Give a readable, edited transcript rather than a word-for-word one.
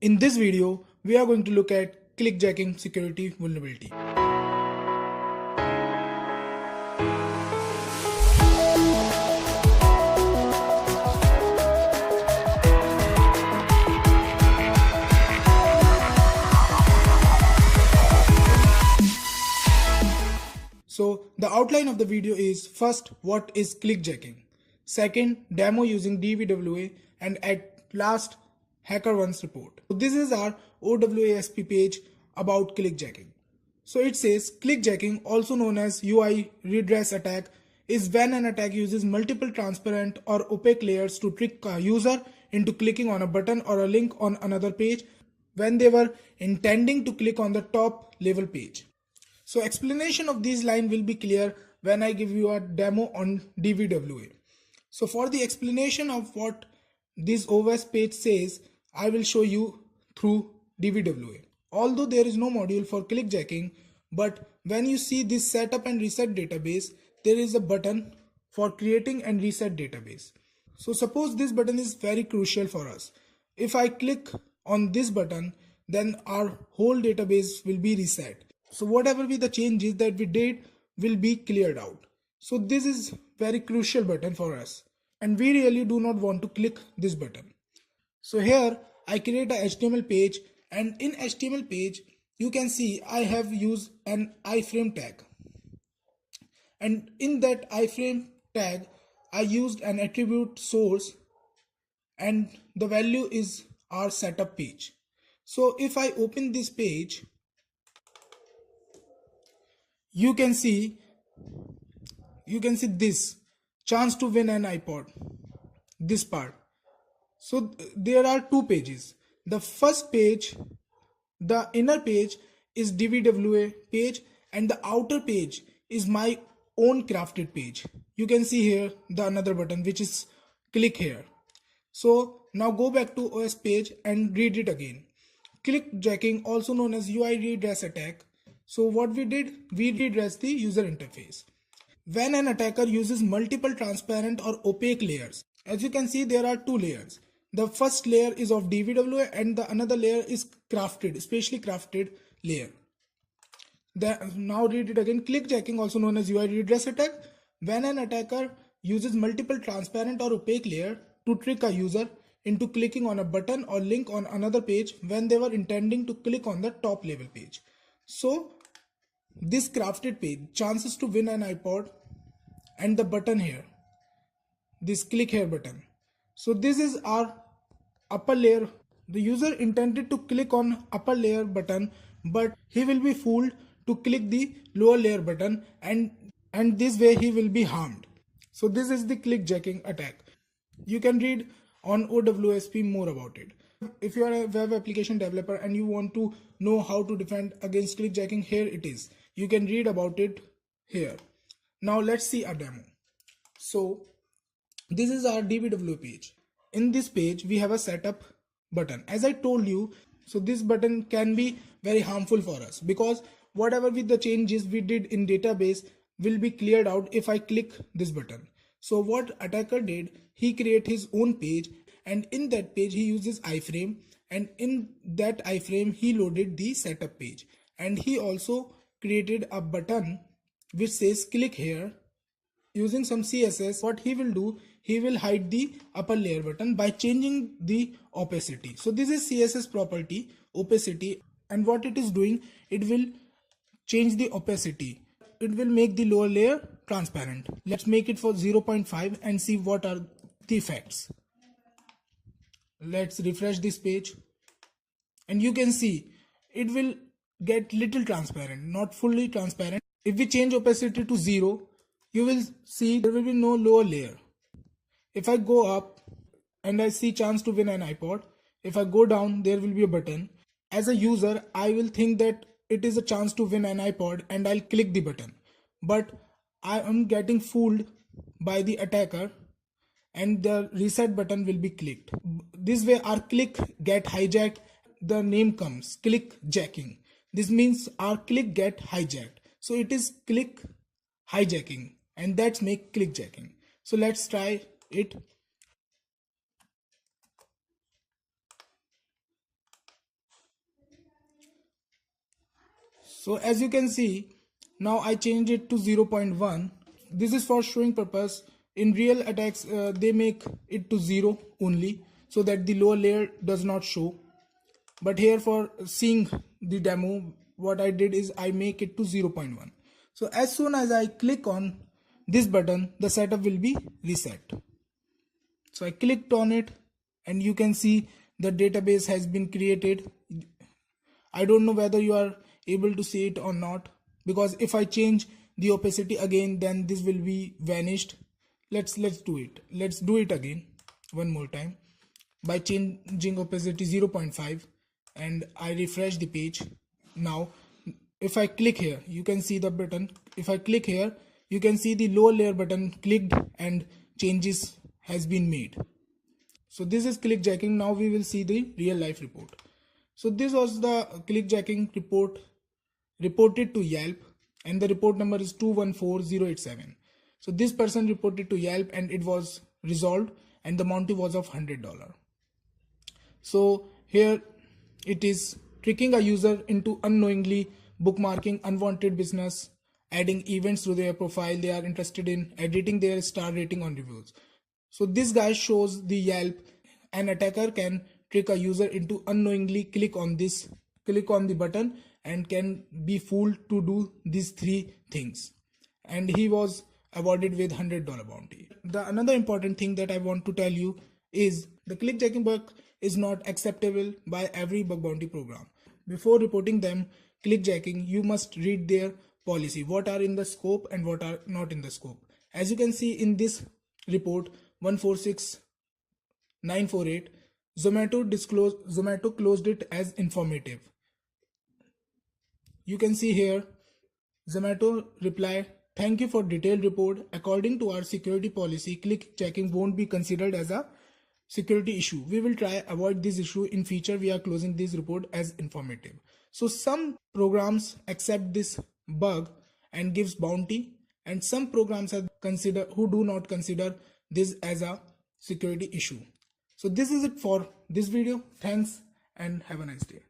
In this video, we are going to look at clickjacking security vulnerability. So the outline of the video is: first, what is clickjacking? Second, demo using DVWA, and at last, HackerOne's report. So this is our OWASP page about clickjacking. So it says clickjacking, also known as UI redress attack, is when an attack uses multiple transparent or opaque layers to trick a user into clicking on a button or a link on another page when they were intending to click on the top level page. So explanation of these lines will be clear when I give you a demo on DVWA. So for the explanation of what this OS page says, I will show you through DVWA. Although there is no module for clickjacking, but when you see this setup and reset database, there is a button for creating and reset database. So suppose this button is very crucial for us. If I click on this button, then our whole database will be reset. So whatever be the changes that we did will be cleared out. So this is very crucial button for us, and we really do not want to click this button. So here I create a HTML page, and in HTML page you can see I have used an iframe tag, and in that iframe tag I used an attribute source, and the value is our setup page. So if I open this page, you can see this chance to win an iPod, this part. So there are two pages. The first page, the inner page, is DVWA page, and the outer page is my own crafted page. You can see here the another button which is click here. So now go back to OS page and read it again. Clickjacking, also known as UI redress attack. So what we did, we redressed the user interface. When an attacker uses multiple transparent or opaque layers, as you can see there are two layers. The first layer is of DVWA and the another layer is crafted, specially crafted layer. Now read it again. Clickjacking, also known as UI redress attack, when an attacker uses multiple transparent or opaque layer to trick a user into clicking on a button or link on another page when they were intending to click on the top level page. So this crafted page, chances to win an iPod, and the button here, this click here button. So this is our upper layer. The user intended to click on upper layer button, but he will be fooled to click the lower layer button, and this way he will be harmed. So this is the clickjacking attack. You can read on OWASP more about it. If you are a web application developer and you want to know how to defend against clickjacking, here it is. You can read about it here. Now let's see a demo. So this is our DVWA page. In this page we have a setup button. As I told you, so this button can be very harmful for us because whatever with the changes we did in database will be cleared out if I click this button. So what attacker did, he create his own page, and in that page he uses iframe, and in that iframe he loaded the setup page, and he also created a button which says click here. Using some CSS, what he will do, he will hide the upper layer button by changing the opacity. So this is CSS property, opacity, and what it is doing, it will change the opacity. It will make the lower layer transparent. Let's make it for 0.5 and see what are the effects. Let's refresh this page, and you can see it will get little transparent, not fully transparent. If we change opacity to 0, you will see there will be no lower layer. If I go up and I see chance to win an iPod, if I go down, there will be a button. As a user, I will think that it is a chance to win an iPod and I'll click the button. But I am getting fooled by the attacker, and the reset button will be clicked. This way our click get hijacked. The name comes clickjacking. This means our click get hijacked. So it is click hijacking, and that's make clickjacking. So let's try it. So as you can see, now I changed it to 0.1. This is for showing purpose. In real attacks, they make it to 0 only, so that the lower layer does not show. But here for seeing the demo, what I did is I make it to 0.1. So as soon as I click on this button, the setup will be reset. So I clicked on it and you can see the database has been created. I don't know whether you are able to see it or not, because if I change the opacity again, then this will be vanished. Let's do it. Let's do it again one more time by changing opacity 0.5, and I refresh the page. Now if I click here, you can see the button. If I click here, you can see the lower layer button clicked and changes has been made. So this is clickjacking. Now we will see the real life report. So this was the clickjacking report reported to Yelp, and the report number is 214087. So this person reported to Yelp and it was resolved, and the bounty was of $100. So here it is tricking a user into unknowingly bookmarking unwanted business, adding events to their profile they are interested in, editing their star rating on reviews. So this guy shows the Yelp. An attacker can trick a user into unknowingly click on the button and can be fooled to do these three things. And he was awarded with $100 bounty. The another important thing that I want to tell you is the clickjacking bug is not acceptable by every bug bounty program. Before reporting them clickjacking, you must read their policy, what are in the scope and what are not in the scope. As you can see in this report 146948, Zomato closed it as informative. You can see here Zomato reply, thank you for detailed report. According to our security policy, click checking won't be considered as a security issue. We will try avoid this issue in future. We are closing this report as informative. So some programs accept this bug and gives bounty, and some programs are who do not consider this as a security issue. So this is it for this video. Thanks and have a nice day.